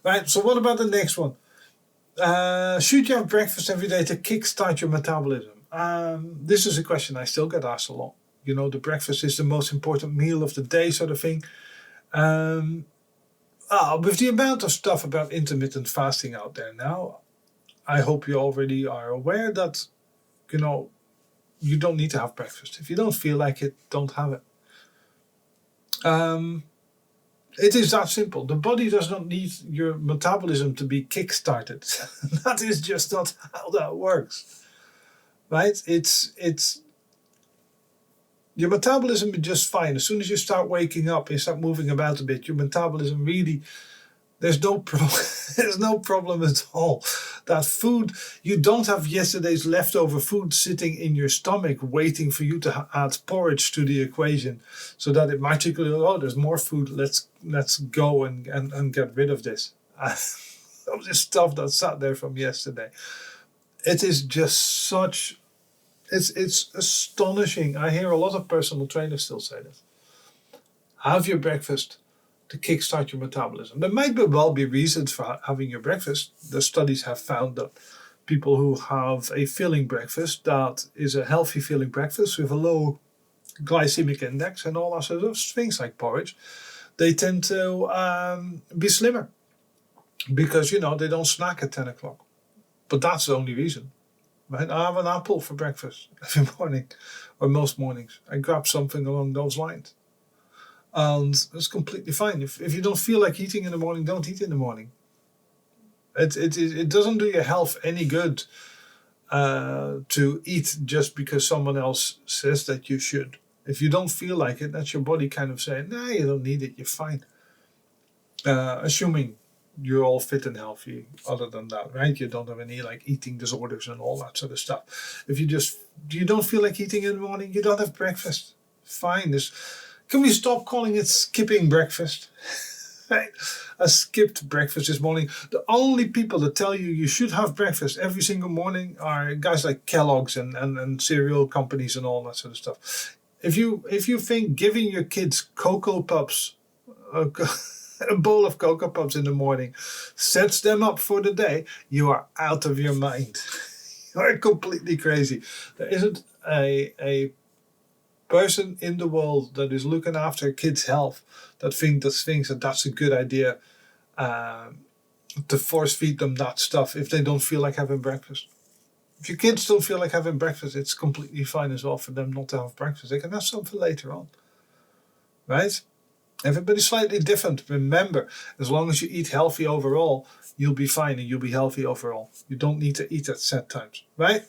Right, so what about the next one? Should you have breakfast every day to kickstart your metabolism? This is a question I still get asked a lot. You know, the breakfast is the most important meal of the day, sort of thing. With the amount of stuff about intermittent fasting out there now, I hope you already are aware that, you know, you don't need to have breakfast. If you don't feel like it, don't have it. It is that simple. The body does not need your metabolism to be kick-started. That is just not how that works, right? It's your metabolism is just fine. As soon as you start waking up, you start moving about a bit, your metabolism really, there's no problem at all. That food, you don't have yesterday's leftover food sitting in your stomach waiting for you to add porridge to the equation so that it magically, oh, there's more food, let's go and get rid of this. Of this stuff that sat there from yesterday. It is just such, it's astonishing. I hear a lot of personal trainers still say this. Have your breakfast to kickstart your metabolism. There might well be reasons for having your breakfast. The studies have found that people who have a filling breakfast, that is a healthy filling breakfast with a low glycemic index and all that sort of things like porridge, they tend to be slimmer because, you know, they don't snack at 10 o'clock. But that's the only reason. Right? I have an apple for breakfast every morning, or most mornings. I grab something along those lines. And it's completely fine. If you don't feel like eating in the morning, don't eat in the morning. It doesn't do your health any good to eat just because someone else says that you should. If you don't feel like it, that's your body kind of saying, nah, you don't need it, you're fine. Assuming you're all fit and healthy other than that, right? You don't have any like eating disorders and all that sort of stuff. If you don't feel like eating in the morning, you don't have breakfast. Fine. Can we stop calling it skipping breakfast? Right? I skipped breakfast this morning. The only people that tell you should have breakfast every single morning are guys like Kellogg's and cereal companies and all that sort of stuff. If you think giving your kids Cocoa Puffs, a bowl of Cocoa Puffs in the morning sets them up for the day, you are out of your mind. You are completely crazy. There isn't a person in the world that is looking after kids' health that thinks that that's a good idea to force feed them that stuff if they don't feel like having breakfast. If your kids don't feel like having breakfast, it's completely fine as well for them not to have breakfast. They can have something later on, right? Everybody's slightly different. Remember, as long as you eat healthy overall, you'll be fine and you'll be healthy overall. You don't need to eat at set times, right?